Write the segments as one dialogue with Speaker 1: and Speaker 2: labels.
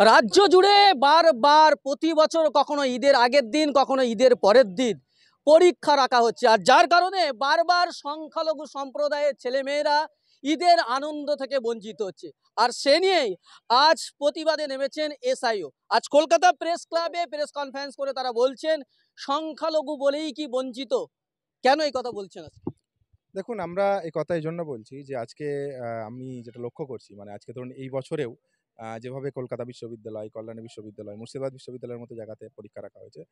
Speaker 1: রাজ্য জুড়ে বারবার প্রতি বছর কখনো ঈদের আগের দিন কখনো ঈদের পরের দিন পরীক্ষা রাখা হচ্ছে, আর যার কারণে বারবার সংখ্যালঘু সম্প্রদায়ের ছেলেমেয়েরা ঈদের আনন্দ থেকে বঞ্চিত হচ্ছে। আর সে নিয়েই আজ প্রতিবাদে নেমেছেন এসআইও। আজ কলকাতা প্রেস ক্লাবে প্রেস কনফারেন্স করে তারা বলছেন সংখ্যালঘু বলেই কি বঞ্চিত। কেন এই কথা বলছেন আজকে?
Speaker 2: দেখুন, আমরা এই কথা এই জন্য বলছি যে আজকে আমি যেটা লক্ষ্য করছি, মানে আজকে ধরুন এই বছরেও যেভাবে কলকাতা বিশ্ববিদ্যালয়, কল্যাণী বিশ্ববিদ্যালয়, মুর্শিদাবাদ বিশ্ববিদ্যালয়ের মতো জায়গাতে পরীক্ষা রাখা হয়েছে,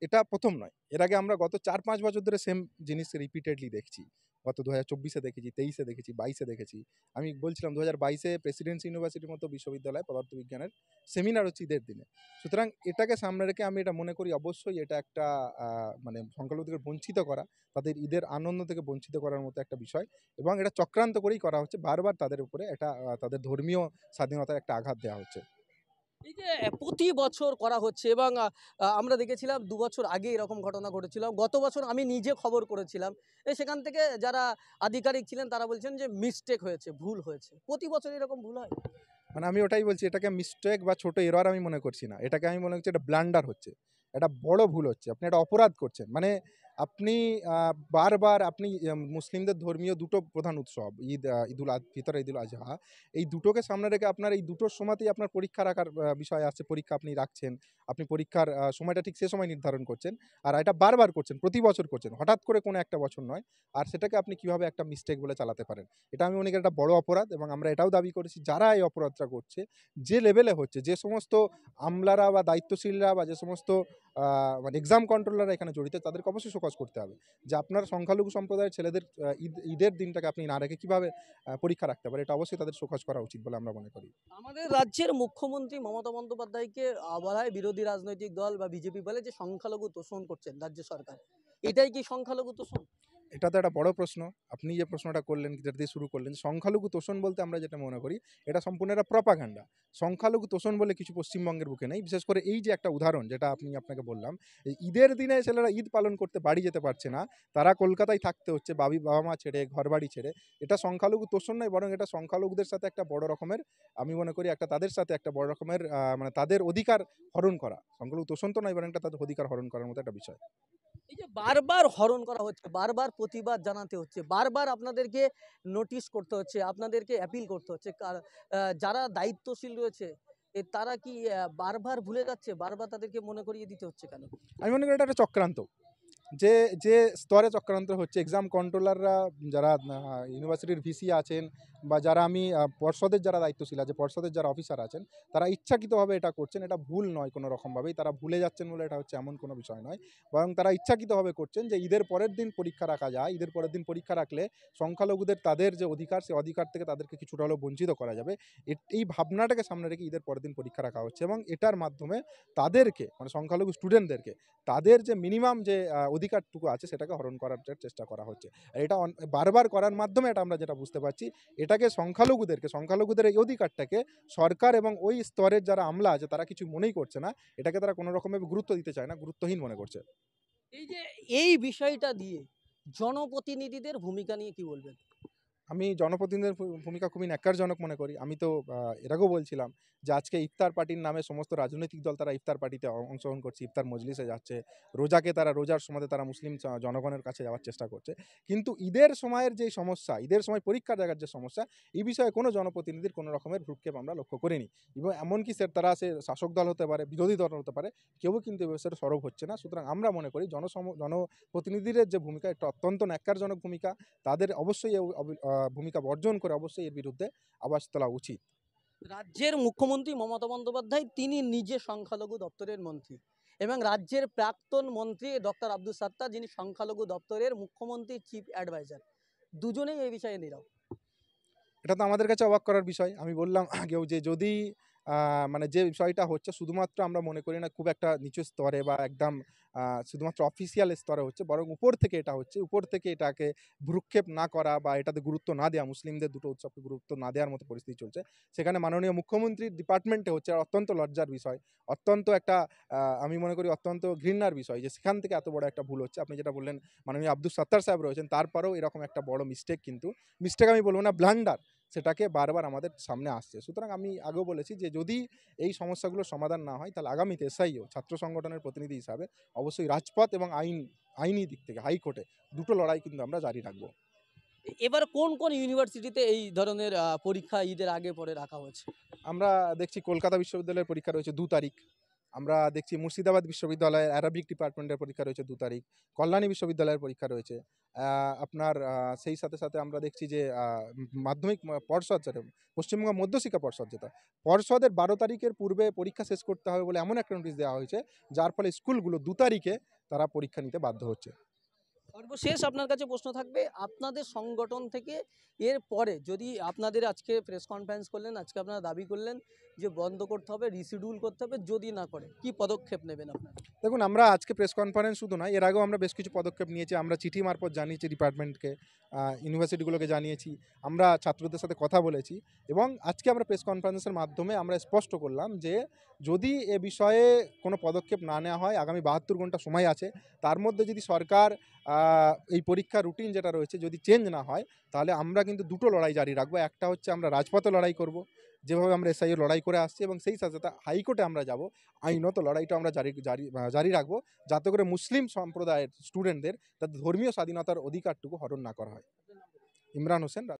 Speaker 2: এটা প্রথম নয়। এর আগে আমরা গত ৪-৫ বছর ধরে সেম জিনিস রিপিটেডলি দেখছি। গত ২০২৪-এ দেখেছি, ২৩-এ দেখেছি, ২২-এ দেখেছি। আমি বলছিলাম ২০২২-এ প্রেসিডেন্সি ইউনিভার্সিটির মতো বিশ্ববিদ্যালয়ে পদার্থবিজ্ঞানের সেমিনার হচ্ছে ঈদের দিনে। সুতরাং এটাকে সামনে রেখে আমি এটা মনে করি অবশ্যই এটা একটা মানে সংখ্যালঘুদেরকে বঞ্চিত করা, তাদের ঈদের আনন্দ থেকে বঞ্চিত করার মতো একটা বিষয়, এবং এটা চক্রান্ত করেই করা হচ্ছে। বারবার তাদের উপরে এটা তাদের ধর্মীয় স্বাধীনতার একটা আঘাত দেওয়া হচ্ছে।
Speaker 1: এই যে প্রতি বছর করা হচ্ছে এবং আমরা দেখেছিলাম ২ বছর আগে এরকম ঘটনা ঘটেছিল। গত বছর আমি নিজে খবর করেছিলাম। সেখান থেকে যারা আধিকারিক ছিলেন তারা বলছেন যে মিস্টেক হয়েছে, ভুল হয়েছে। প্রতি বছর এরকম ভুল হয়?
Speaker 2: মানে আমি ওটাই বলছি, এটাকে মিস্টেক বা ছোট এরর আমি মনে করছি না। এটাকে আমি মনে করছি এটা ব্লান্ডার হচ্ছে। এটা বড় ভুল হচ্ছে। আপনি একটা অপরাধ করছেন। মানে আপনি বারবার আপনি মুসলিমদের ধর্মীয় দুটো প্রধান উৎসব ঈদুল ফিতর, ঈদুল আজহা, এই দুটোকে সামনে রেখে আপনার এই দুটোর সময়তেই আপনার পরীক্ষা রাখার বিষয় আছে। পরীক্ষা আপনি রাখছেন। আপনি পরীক্ষার সময়টা ঠিক সে সময় নির্ধারণ করছেন। আর এটা বারবার করছেন, প্রতি বছর করছেন। হঠাৎ করে কোনো একটা বছর নয়। আর সেটাকে আপনি কিভাবে একটা মিস্টেক বলে চালাতে পারেন? এটা আমি মনে করি একটা বড় অপরাধ, এবং আমরা এটাও দাবি করেছি যারা এই অপরাধটা করছে, যে লেভেলে হচ্ছে, যে সমস্ত আমলারা বা দায়িত্বশীলরা বা যে সমস্ত মানে এক্সাম কন্ট্রোলাররা এখানে জড়িত, তাদেরকে অবশ্যই শোকজ করতে হবে যে আপনার সংখ্যালঘু সম্প্রদায়ের ছেলেদের ঈদের দিনটাকে আপনি না রেখে কীভাবে পরীক্ষা রাখতে পারে। এটা অবশ্যই তাদের শোকজ করা উচিত বলে আমরা মনে করি।
Speaker 1: আমাদের রাজ্যের মুখ্যমন্ত্রী মমতা বন্দ্যোপাধ্যায়কে বলা হয় বিরোধী রাজনৈতিক দল বা বিজেপি বলে যে সংখ্যালঘু তোষণ করছেন রাজ্য সরকার। এটাই কি সংখ্যালঘু তোষণ?
Speaker 2: এটা তো একটা বড় প্রশ্ন। আপনি যে প্রশ্নটা করলেন, যেটা দিয়ে শুরু করলেন, সংখ্যালঘু তোষণ বলতে আমরা যেটা মনে করি, এটা সম্পূর্ণ একটা প্রপাগান্ডা। সংখ্যালঘু তোষণ বলে কিছু পশ্চিমবঙ্গের বুকে নেই। বিশেষ করে এই যে একটা উদাহরণ যেটা আপনাকে বললাম, এই ঈদের দিনে ছেলেরা ঈদ পালন করতে বাড়ি যেতে পারছে না, তারা কলকাতায় থাকতে হচ্ছে বাবা-মা ছেড়ে, ঘরবাড়ি ছেড়ে। এটা সংখ্যালঘু তোষণ নয়, বরং এটা সংখ্যালঘুদের সাথে একটা বড় রকমের, আমি মনে করি একটা তাদের সাথে একটা বড় রকমের মানে তাদের অধিকার হরণ করা। সংখ্যালঘু তোষণ তো নয়, বরং এটা তাদের অধিকার হরণ করার মতো একটা বিষয়।
Speaker 1: এই যে বারবার হরণ করা হচ্ছে, বারবার প্রতিবাদ জানাতে হচ্ছে, বারবার আপনাদেরকে নোটিশ করতে হচ্ছে, আপনাদেরকে অ্যাপিল করতে হচ্ছে। যারা দায়িত্বশীল রয়েছে তারা কি বারবার ভুলে যাচ্ছে? বারবার তাদেরকে মনে করিয়ে দিতে হচ্ছে কেন?
Speaker 2: আমি মনে করি এটা একটা চক্রান্ত। যে যে স্তরে চক্রান্ত হচ্ছে, এক্সাম কন্ট্রোলাররা যারা ইউনিভার্সিটির ভিসি আছেন, বা যারা আমি পর্ষদের যারা দায়িত্বশীল আছে, পর্ষদের যারা অফিসার আছেন, তারা ইচ্ছাকৃতভাবে এটা করছেন। এটা ভুল নয় কোনো রকমভাবেই। তারা ভুলে যাচ্ছেন বলে এটা হচ্ছে এমন কোনো বিষয় নয়। বরং তারা ইচ্ছাকৃতভাবে করছেন যে ঈদের পরের দিন পরীক্ষা রাখা যায়। ঈদের পরের দিন পরীক্ষা রাখলে সংখ্যালঘুদের তাদের যে অধিকার, সেই অধিকার থেকে তাদেরকে কিছুটা হলেও বঞ্চিত করা যাবে। এই ভাবনাটাকে সামনে রেখে ঈদের পরের দিন পরীক্ষা রাখা হচ্ছে, এবং এটার মাধ্যমে তাদেরকে, মানে সংখ্যালঘু স্টুডেন্টদেরকে, তাদের যে মিনিমাম যে অধিকারটুকু আছে সেটাকে হরণ করার চেষ্টা করা হচ্ছে। আর এটা বারবার করার মাধ্যমে এটা আমরা যেটা বুঝতে পারছি, এটাকে সংখ্যালঘুদের এই অধিকারটাকে সরকার এবং ওই স্তরের যারা আমলা আছে তারা কিছু মনেই করছে না। এটাকে তারা কোনো রকমভাবে গুরুত্ব দিতে চায় না, গুরুত্বহীন মনে করছে।
Speaker 1: এই যে এই বিষয়টা দিয়ে জনপ্রতিনিধিদের ভূমিকা নিয়ে কি বলবেন?
Speaker 2: আমি জনপ্রতিনিধিদের ভূমিকা খুবই ন্যাক্কারজনক মনে করি। আমি তো এর আগেও বলছিলাম যে আজকে ইফতার পার্টির নামে সমস্ত রাজনৈতিক দল তারা ইফতার পার্টিতে অংশগ্রহণ করছে, ইফতার মজলিসে যাচ্ছে। রোজার সময়তে তারা মুসলিম জনগণের কাছে যাওয়ার চেষ্টা করছে। কিন্তু ঈদের সময়ের যে সমস্যা, ঈদের সময় পরীক্ষা দেওয়ার যে সমস্যা, এই বিষয়ে কোনো জনপ্রতিনিধির কোনো রকমের ভ্রুক্ষেপ আমরা লক্ষ্য করিনি। এবং এমনকি তারা শাসক দল হতে পারে, বিরোধী দল হতে পারে, কেউ কিন্তু এ বিষয়ে সরব হচ্ছে না। সুতরাং আমরা মনে করি জনপ্রতিনিধিদের যে ভূমিকা, এটা অত্যন্ত ন্যাক্কারজনক ভূমিকা। তাদের অবশ্যই ভূমিকা বর্জন করে অবশ্যই এর বিরুদ্ধে আওয়াজ তোলা উচিত।
Speaker 1: রাজ্যের মুখ্যমন্ত্রী মমতা বন্দ্যোপাধ্যায় তিনি নিজে সংখ্যালঘু দপ্তরের মন্ত্রী, এবং রাজ্যের প্রাক্তন মন্ত্রী ডক্টর আব্দুল সাত্তার যিনি সংখ্যালঘু দপ্তরের মুখ্যমন্ত্রীর চিফ অ্যাডভাইজার, দুজনেই এই বিষয়ে নীরব।
Speaker 2: এটা তো আমাদের কাছে অবাক করার বিষয়। আমি বললাম আগেও যে যদি মানে যে বিষয়টা হচ্ছে, শুধুমাত্র আমরা মনে করি না খুব একটা নিচু স্তরে বা একদম শুধুমাত্র অফিসিয়াল স্তরে হচ্ছে, বরং উপর থেকে এটা হচ্ছে। উপর থেকে এটাকে ভ্রুক্ষেপ না করা বা এটাতে গুরুত্ব না দেওয়া, মুসলিমদের দুটো উৎসবকে গুরুত্ব না দেওয়ার মতো পরিস্থিতি চলছে। সেখানে মাননীয় মুখ্যমন্ত্রীর ডিপার্টমেন্টে হচ্ছে, আর অত্যন্ত লজ্জার বিষয়। অত্যন্ত একটা আমি মনে করি অত্যন্ত ঘৃণার বিষয় যে সেখান থেকে এত বড় একটা ভুল হচ্ছে। আপনি যেটা বললেন, মাননীয় আব্দুল সাত্তার সাহেব রয়েছেন, তারপরেও এরকম একটা বড় মিস্টেক, কিন্তু মিস্টেক আমি বলব না, ব্লান্ডার। সেটাকে বারবার আমাদের সামনে আসছে। সুতরাং আমি আগেও বলেছি যে যদি এই সমস্যাগুলোর সমাধান না হয় তাহলে আগামীতে এসআইও ছাত্র সংগঠনের প্রতিনিধি হিসাবে অবশ্যই রাজপথ এবং আইনি দিক থেকে হাইকোর্টে দুটো লড়াই কিন্তু আমরা জারি রাখবো।
Speaker 1: এবার কোন কোন ইউনিভার্সিটিতে এই ধরনের পরীক্ষা ঈদের আগে পরে রাখা হয়েছে?
Speaker 2: আমরা দেখছি কলকাতা বিশ্ববিদ্যালয়ের পরীক্ষা রয়েছে 2 তারিখ। আমরা দেখছি মুর্শিদাবাদ বিশ্ববিদ্যালয়ের অ্যারাবিক ডিপার্টমেন্টের পরীক্ষা রয়েছে 2 তারিখ। কল্যাণী বিশ্ববিদ্যালয়ের পরীক্ষা রয়েছে। আপনার সেই সাথে আমরা দেখছি যে মাধ্যমিক পর্ষদ যেটা পশ্চিমবঙ্গ মধ্যশিক্ষা পর্ষদ যেটা, পর্ষদের 12 তারিখের পূর্বে পরীক্ষা শেষ করতে হবে বলে এমন একটা নোটিশ দেওয়া হয়েছে, যার ফলে স্কুলগুলো 2 তারিখে তারা পরীক্ষা নিতে বাধ্য হচ্ছে।
Speaker 1: সর্বশেষ আপনার কাছে প্রশ্ন থাকবে, আপনাদের সংগঠন থেকে এর পরে যদি আপনাদের আজকে প্রেস কনফারেন্স করলেন, আজকে আপনারা দাবি করলেন যে বন্ধ করতে হবে, রিশিডিউল করতে হবে, যদি না করে কি পদক্ষেপ নেবেন আপনারা?
Speaker 2: দেখুন, আমরা আজকে প্রেস কনফারেন্স শুধু নয়, এর আগেও আমরা বেশ কিছু পদক্ষেপ নিয়েছি। আমরা চিঠি মারফত জানিয়েছি ডিপার্টমেন্টকে, ইউনিভার্সিটিগুলোকে জানিয়েছি। আমরা ছাত্রদের সাথে কথা বলেছি এবং আজকে আমরা প্রেস কনফারেন্সের মাধ্যমে আমরা স্পষ্ট করলাম যে যদি এ বিষয়ে কোনো পদক্ষেপ না নেওয়া হয়, আগামী 72 ঘন্টা সময় আছে। তার মধ্যে যদি সরকার এই পরীক্ষার রুটিন যেটা রয়েছে যদি চেঞ্জ না হয়, তাহলে আমরা কিন্তু দুটো লড়াই জারি রাখবো। একটা হচ্ছে আমরা রাজপথে লড়াই করব, যেভাবে আমরা এসআইও লড়াই করে আসছি, এবং সেই সাথে সাথে হাইকোর্টে আমরা যাব। আইনত লড়াইটা আমরা জারি রাখবো, যাতে করে মুসলিম সম্প্রদায়ের স্টুডেন্টদের তাদের ধর্মীয় স্বাধীনতার অধিকারটুকু হরণ না করা হয়। ইমরান হোসেন।